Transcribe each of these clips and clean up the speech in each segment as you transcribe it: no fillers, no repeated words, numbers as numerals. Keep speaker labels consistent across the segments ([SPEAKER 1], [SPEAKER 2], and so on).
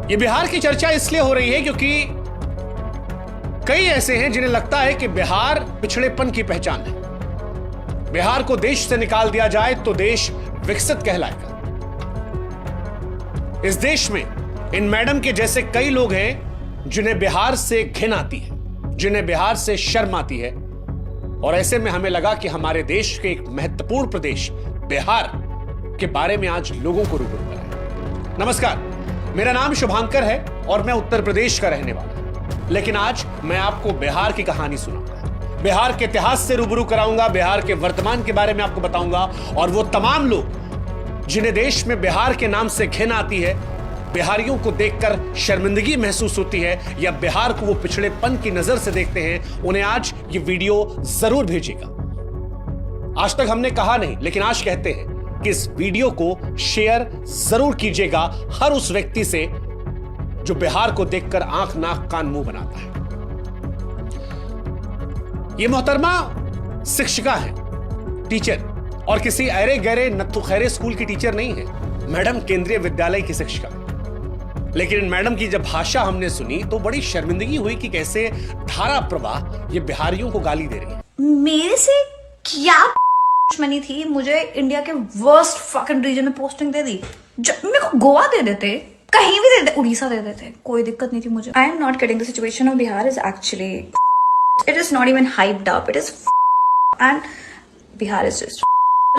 [SPEAKER 1] ये बिहार की चर्चा इसलिए हो रही है क्योंकि कई ऐसे हैं जिन्हें लगता है कि बिहार पिछड़ेपन की पहचान है। बिहार को देश से निकाल दिया जाए तो देश विकसित कहलाएगा। इस देश में इन मैडम के जैसे कई लोग हैं जिन्हें बिहार से घिन आती है, जिन्हें बिहार से शर्म आती है, और ऐसे में हमें लगा कि हमारे देश के एक महत्वपूर्ण प्रदेश बिहार के बारे में आज लोगों को रूबरू कराएं। नमस्कार, मेरा नाम शुभांकर है और मैं उत्तर प्रदेश का रहने वाला हूं। लेकिन आज मैं आपको बिहार की कहानी सुनाऊंगा, बिहार के इतिहास से रूबरू कराऊंगा, बिहार के वर्तमान के बारे में आपको बताऊंगा, और वो तमाम लोग जिन्हें देश में बिहार के नाम से घिन आती है, बिहारियों को देखकर शर्मिंदगी महसूस होती है, या बिहार को वो पिछड़ेपन की नजर से देखते हैं, उन्हें आज ये वीडियो जरूर भेजिएगा। आज तक हमने कहा नहीं, लेकिन आज कहते हैं कि इस वीडियो को शेयर जरूर कीजिएगा हर उस व्यक्ति से जो बिहार को देखकर आंख नाक कान मुंह बनाता है। ये मोहतरमा शिक्षिका है, टीचर, और किसी अरे गहरे नत्थु खैरे स्कूल की टीचर नहीं है। मैडम केंद्रीय विद्यालय की शिक्षिका है। लेकिन इन मैडम की जब भाषा हमने सुनी तो बड़ी शर्मिंदगी हुई कि कैसे धारा प्रवाह ये बिहारियों को गाली दे रही है।
[SPEAKER 2] मेरे से क्या दुश्मनी थी, मुझे इंडिया के वर्स्ट फकिंग रीजन में पोस्टिंग दे दी। मेरे को गोवा दे देते, कहीं भी दे देते, उड़ीसा दे देते, कोई दिक्कत नहीं थी मुझे। I am not kidding, the situation of Bihar is actually, it is not even hyped up, it is and Bihar is just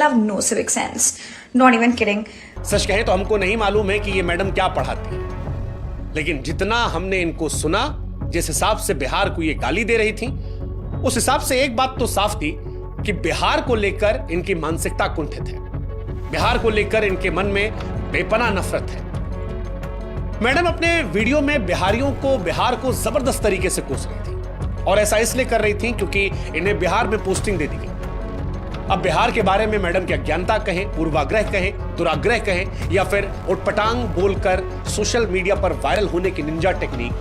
[SPEAKER 2] have no civic sense, not even kidding.
[SPEAKER 1] सच कहें तो हमको नहीं मालूम है कि ये मैडम क्या पढ़ाती है, लेकिन जितना हमने इनको सुना, जिस हिसाब से बिहार को ये गाली दे रही थी, उस हिसाब से एक बात तो साफ थी कि बिहार को लेकर इनकी मानसिकता कुंठित है, बिहार को लेकर इनके मन में बेपनाह नफरत है। मैडम अपने वीडियो में बिहारियों को, बिहार को जबरदस्त तरीके से कोस रही थी, और ऐसा इसलिए कर रही थी क्योंकि इन्हें बिहार में पोस्टिंग दे दी गई। अब बिहार के बारे में मैडम की अज्ञानता कहें, पूर्वाग्रह कहें, दुराग्रह कहें, या फिर उटपटांग बोलकर सोशल मीडिया पर वायरल होने की निंजा टेक्निक,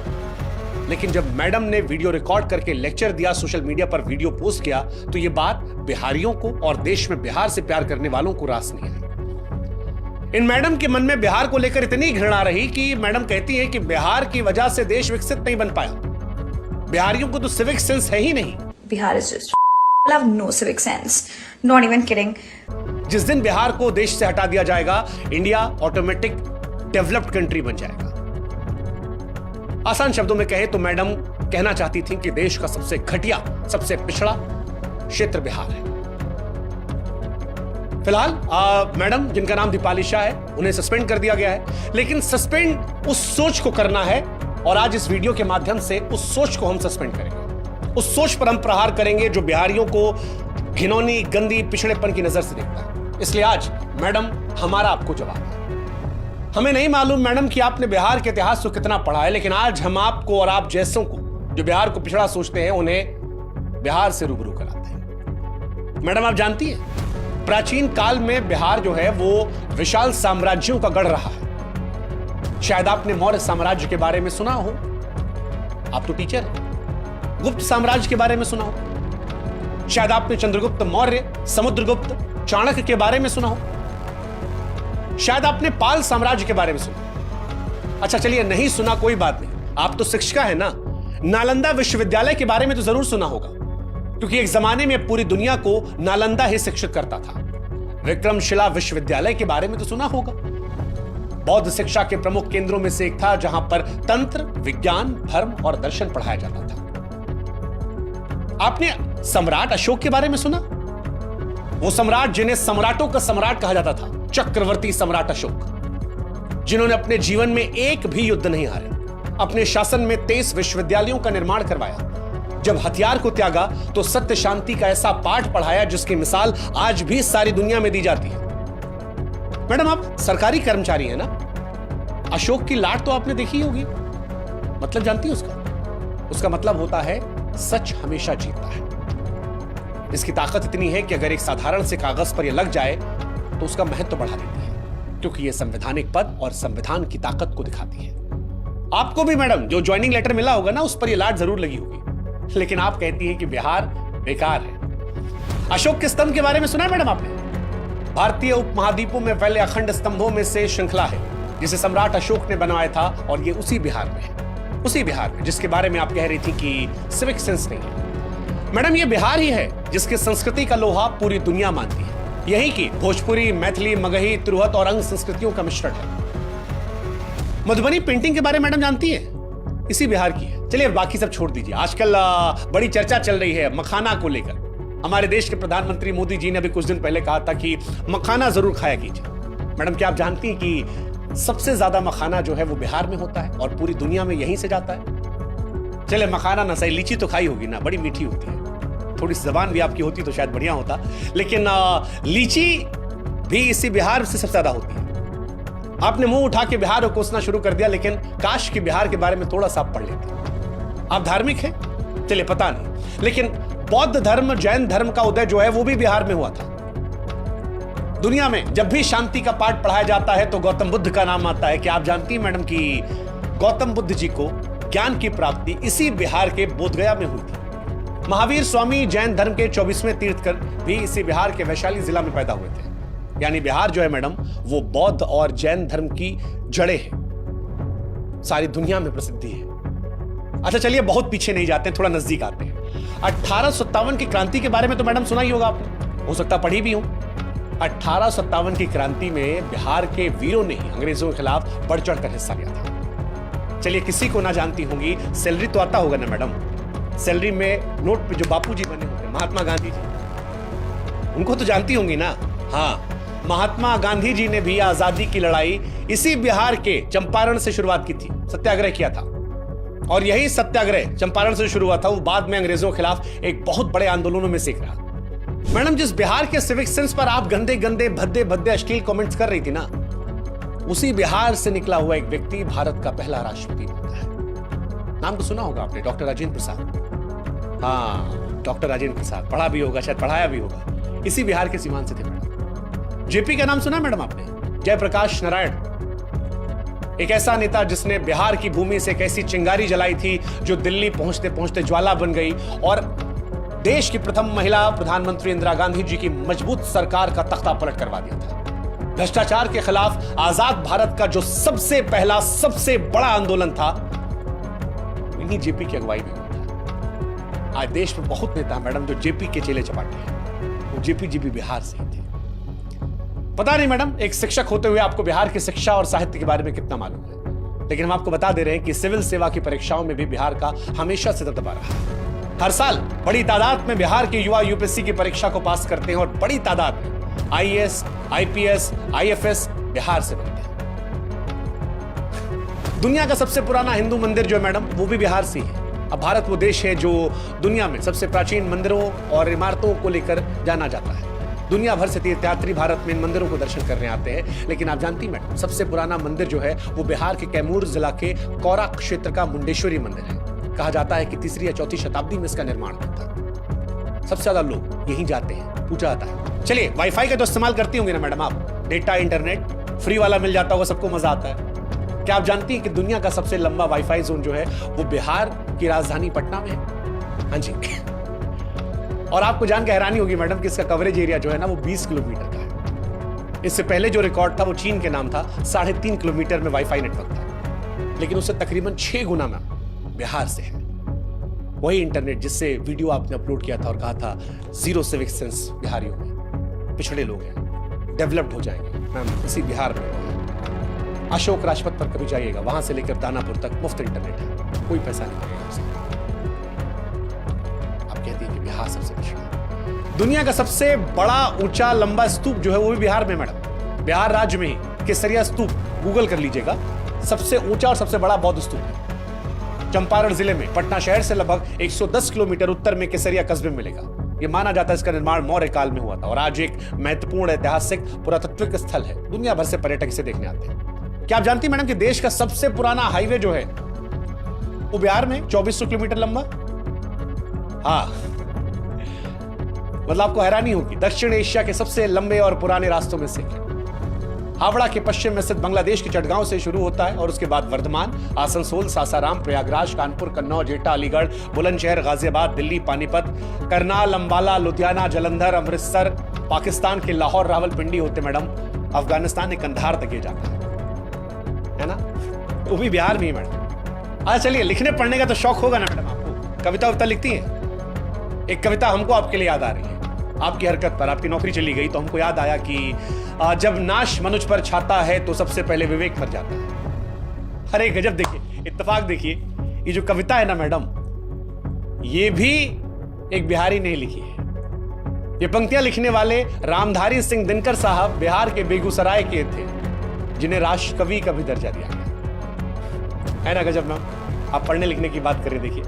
[SPEAKER 1] लेकिन जब मैडम ने वीडियो रिकॉर्ड करके लेक्चर दिया, सोशल मीडिया पर वीडियो पोस्ट किया, तो यह बात बिहारियों को और देश में बिहार से प्यार करने वालों को रास नहीं आई। इन मैडम के मन में बिहार को लेकर इतनी घृणा रही कि मैडम कहती है कि बिहार की वजह से देश विकसित नहीं बन पाया। बिहारियों को तो सिविक सेंस है ही नहीं।
[SPEAKER 2] Bihar is just have no civic sense, not even kidding.
[SPEAKER 1] जिस दिन बिहार को देश से हटा दिया जाएगा, इंडिया ऑटोमेटिक डेवलप्ड कंट्री बन जाएगा। आसान शब्दों में कहे तो मैडम कहना चाहती थी कि देश का सबसे घटिया, सबसे पिछड़ा क्षेत्र बिहार है। फिलहाल मैडम, जिनका नाम दीपाली शाह है, उन्हें सस्पेंड कर दिया गया है, लेकिन सस्पेंड उस सोच को करना है, और आज इस वीडियो के माध्यम से उस सोच को हम सस्पेंड करेंगे। उस सोच पर हम प्रहार करेंगे जो बिहारियों को घिनौनी, गंदी, पिछड़ेपन की नजर से देखता है। इसलिए आज मैडम, हमारा आपको जवाब है। हमें नहीं मालूम मैडम कि आपने बिहार के इतिहास को कितना पढ़ा है, लेकिन आज हम आपको और आप जैसों को जो बिहार को पिछड़ा सोचते हैं, उन्हें बिहार से रूबरू कराते हैं। मैडम, आप जानती हैं, प्राचीन काल में बिहार जो है वो विशाल साम्राज्यों का गढ़ रहा है। शायद आपने मौर्य साम्राज्य के बारे में सुना हो, आप तो टीचर हैं। गुप्त साम्राज्य के बारे में सुना हो, शायद आपने चंद्रगुप्त मौर्य, समुद्रगुप्त, चाणक्य के बारे में सुना हो, शायद आपने पाल साम्राज्य के बारे में सुना। अच्छा चलिए, नहीं सुना कोई बात नहीं, आप तो शिक्षिका है ना। नालंदा विश्वविद्यालय के बारे में तो जरूर सुना होगा, क्योंकि एक जमाने में पूरी दुनिया को नालंदा ही शिक्षित करता था। विक्रमशिला विश्वविद्यालय के बारे में तो सुना होगा, बौद्ध शिक्षा के प्रमुख केंद्रों में से एक था, जहां पर तंत्र, विज्ञान, धर्म और दर्शन पढ़ाया जाता था। आपने सम्राट अशोक के बारे में सुना? वो सम्राट जिन्हें सम्राटों का सम्राट कहा जाता था, चक्रवर्ती सम्राट अशोक, जिन्होंने अपने जीवन में एक भी युद्ध नहीं हारे, अपने शासन में 23 विश्वविद्यालयों का निर्माण करवाया। जब हथियार को त्यागा तो सत्य शांति का ऐसा पाठ पढ़ाया जिसकी मिसाल आज भी सारी दुनिया में दी जाती है। मैडम, आप सरकारी कर्मचारी हैं ना? अशोक की लाट तो आपने देखी होगी। मतलब जानती है उसका मतलब होता है सच हमेशा जीतता है। इसकी ताकत इतनी है कि अगर एक साधारण से कागज पर यह लग जाए तो उसका महत्व बढ़ा देती है, क्योंकि यह संवैधानिक पद और संविधान की ताकत को दिखाती है। आपको भी मैडम जो ज्वाइनिंग लेटर मिला होगा ना, उस पर यह लाट जरूर लगी होगी, लेकिन आप कहती है कि बिहार बेकार है। अशोक के स्तंभ के बारे में सुना है मैडम आपने? भारतीय उपमहाद्वीपों में फैले अखंड स्तंभों में से श्रृंखला है। जिसे सम्राट अशोक ने बनवाया था, और ये उसी बिहार में है, उसी बिहार में जिसके बारे में आप कह रही थी कि सिविक सेंस नहीं है। मैडम, ये बिहार ही है जिसकी संस्कृति का लोहा पूरी दुनिया मानती है। यही की भोजपुरी, मैथिली, मगही, तिरहुत और अंग संस्कृतियों का मिश्रण है। मधुबनी पेंटिंग के बारे में मैडम जानती है, इसी बिहार की है। चलिए बाकी सब छोड़ दीजिए, आजकल बड़ी चर्चा चल रही है मखाना को लेकर। हमारे देश के प्रधानमंत्री मोदी जी ने अभी कुछ दिन पहले कहा था कि मखाना जरूर खाया कीजिए। मैडम, क्या आप जानती हैं कि सबसे ज्यादा मखाना जो है वो बिहार में होता है और पूरी दुनिया में यहीं से जाता है। चले मखाना ना सही, लीची तो खाई होगी ना, बड़ी मीठी होती है। थोड़ी सी जबान भी आपकी होती तो शायद बढ़िया होता, लेकिन लीची भी इसी बिहार से सबसे ज्यादा होती है। आपने मुंह उठा के बिहार को कोसना शुरू कर दिया, लेकिन काश की बिहार के बारे में थोड़ा सा आप पढ़ लेते। आप धार्मिक हैं? चलिए पता नहीं, लेकिन बौद्ध धर्म, जैन धर्म का उदय जो है वो भी बिहार में हुआ था। दुनिया में जब भी शांति का पाठ पढ़ाया जाता है तो गौतम बुद्ध का नाम आता है। क्या आप जानती हैं मैडम कि गौतम बुद्ध जी को ज्ञान की प्राप्ति इसी बिहार के बोधगया में हुई थी। महावीर स्वामी जैन धर्म के 24वें तीर्थकर भी इसी बिहार के वैशाली जिला में पैदा हुए थे। यानी बिहार जो है मैडम वो बौद्ध और जैन धर्म की जड़ें हैं, सारी दुनिया में प्रसिद्धि है। अच्छा चलिए बहुत पीछे नहीं जाते हैं, थोड़ा नजदीक आते हैं। 1857 की क्रांति के बारे में तो मैडम सुना ही होगा आपने, हो सकता पढ़ी भी हो। 1857 की क्रांति में बिहार के वीरों ने ही अंग्रेजों के खिलाफ बढ़ चढ़ कर हिस्सा लिया था। चलिए किसी को ना जानती होंगी, सैलरी तो आता होगा ना मैडम, सैलरी में नोट पे जो बापूजी बने होते महात्मा गांधी जी, उनको तो जानती होंगी ना। हाँ, महात्मा गांधी जी ने भी आजादी की लड़ाई इसी बिहार के चंपारण से शुरुआत की थी, सत्याग्रह किया था। और यही सत्याग्रह चंपारण से शुरू हुआ था, वो बाद में अंग्रेजों के खिलाफ एक बहुत बड़े आंदोलनों में सीख रहा। मैडम, जिस बिहार के सिविक सेंस पर आप गंदे गंदे भद्दे भद्दे अश्लील कमेंट्स कर रही थी ना, उसी बिहार से निकला हुआ एक व्यक्ति भारत का पहला राष्ट्रपति बनता है। नाम तो सुना होगा आपने, डॉक्टर राजेंद्र प्रसाद। हाँ, डॉक्टर राजेंद्र प्रसाद, पढ़ा भी होगा, शायद पढ़ाया भी होगा, इसी बिहार के सीमांत से थे मैडम। जेपी का नाम सुना मैडम आपने? जयप्रकाश नारायण, एक ऐसा नेता जिसने बिहार की भूमि से एक ऐसी चिंगारी जलाई थी जो दिल्ली पहुंचते पहुंचते ज्वाला बन गई और देश की प्रथम महिला प्रधानमंत्री इंदिरा गांधी जी की मजबूत सरकार का तख्ता पलट करवा दिया था। भ्रष्टाचार के खिलाफ आजाद भारत का जो सबसे पहला सबसे बड़ा आंदोलन था, इन्हीं जेपी की अगुवाई में हुआ था। आज देश में बहुत नेता मैडम जो जेपी के चेले चपाटे हैं, वो जेपी जी भी बिहार से ही थे। पता नहीं मैडम, एक शिक्षक होते हुए आपको बिहार की शिक्षा और साहित्य के बारे में कितना मालूम है, लेकिन हम आपको बता दे रहे हैं कि सिविल सेवा की परीक्षाओं में भी बिहार का हमेशा से दबदबा रहा है। हर साल बड़ी तादाद में बिहार के युवा यूपीएससी की परीक्षा को पास करते हैं और बड़ी तादाद में आईएएस, आईपीएस, आईएफएस बिहार से बनते हैं। दुनिया का सबसे पुराना हिंदू मंदिर जो है मैडम वो भी बिहार से ही है। अब भारत वो देश है जो दुनिया में सबसे प्राचीन मंदिरों और इमारतों को लेकर जाना जाता है। दुनिया भर से तीर्थयात्री भारत में इन मंदिरों को दर्शन करने आते हैं, लेकिन आप जानती मैडम सबसे पुराना मंदिर जो है वो बिहार के कैमूर जिला के कौरा क्षेत्र का मुंडेश्वरी मंदिर है। कहा जाता है कि 3री या 4थी शताब्दी में इसका निर्माण हुआ था। सबसे ज्यादा लोग यहीं जाते हैं, पूछा जाता है। चलिए वाईफाई का तो इस्तेमाल करती होंगी ना मैडम आप, डेटा इंटरनेट फ्री वाला मिल जाता होगा, सबको मजा आता है। क्या आप जानती हैं कि दुनिया का सबसे लंबा वाईफाई जोन जो है वो बिहार की राजधानी पटना में है? हाँ जी। और आपको जान के हैरानी होगी मैडम कि इसका कवरेज एरिया जो है ना वो 20 किलोमीटर का है। इससे पहले जो रिकॉर्ड था वो चीन के नाम था, 3.5 किलोमीटर में वाईफाई नेटवर्क था, लेकिन उससे तकरीबन 6 गुना में बिहार से है वही इंटरनेट जिससे वीडियो आपने अपलोड किया था और कहा था जीरो सिविक सेंस बिहारियों में, पिछड़े लोग हैं, डेवलप्ड हो जाएंगे। मैम इसी बिहार में अशोक राजपथ पर कभी जाइएगा, वहां से लेकर दानापुर तक मुफ्त इंटरनेट है, कोई पैसा नहीं लगेगा उसका। आप कहती हैं कि बिहार सबसे पिछड़ा। दुनिया का सबसे बड़ा ऊंचा लंबा स्तूप जो है वो भी बिहार में मैडम, बिहार राज्य में ही केसरिया स्तूप, गूगल कर लीजिएगा, सबसे ऊंचा और सबसे बड़ा बौद्ध स्तूप है। चंपारण जिले में पटना शहर से लगभग 110 किलोमीटर उत्तर में केसरिया कस्बे में मिलेगा। यह माना जाता है इसका निर्माण मौर्य काल में हुआ था और आज एक महत्वपूर्ण ऐतिहासिक पुरातत्विक स्थल है। दुनिया भर से पर्यटक इसे देखने आते हैं। क्या आप जानती हैं मैडम कि देश का सबसे पुराना हाईवे जो है वो बिहार में 2400 किलोमीटर लंबा? हाँ, मतलब आपको हैरानी होगी, दक्षिण एशिया के सबसे लंबे और पुराने रास्तों में से हावड़ा के पश्चिम में स्थित बांग्लादेश के चटगांव से शुरू होता है और उसके बाद वर्धमान, आसनसोल, सासाराम, प्रयागराज, कानपुर, कन्नौज, एटा, अलीगढ़, बुलंदशहर, गाजियाबाद, दिल्ली, पानीपत, करनाल, अंबाला, लुधियाना, जलंधर, अमृतसर, पाकिस्तान के लाहौर, रावलपिंडी होते मैडम अफगानिस्तान के कंधार तक ये जाता है। है ना, वो भी बिहार में ही मैडम। अच्छा चलिए, लिखने पढ़ने का तो शौक होगा ना मैडम आपको, कविता वविता लिखती हैं? एक कविता हमको आपके लिए याद आ रही है, आपकी हरकत पर। आपकी नौकरी चली गई तो हमको याद आया कि जब नाश मनुज पर छाता है तो सबसे पहले विवेक मर जाता है। अरे गजब, देखिए इत्तेफाक, देखिए ये जो कविता है ना मैडम, ये भी एक बिहारी ने लिखी है। ये पंक्तियां लिखने वाले रामधारी सिंह दिनकर साहब बिहार के बेगूसराय के थे, जिन्हें राष्ट्र कवि का भी दर्जा दिया गया है ना। गजब ना। आप पढ़ने लिखने की बात करें, देखिए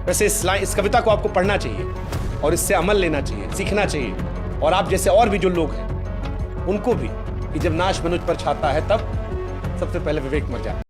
[SPEAKER 1] वैसे इस कविता को आपको पढ़ना चाहिए और इससे अमल लेना चाहिए, सीखना चाहिए, और आप जैसे और भी जो लोग हैं उनको भी, कि जब नाश मनुज पर छाता है तब सबसे पहले विवेक मर जाता है।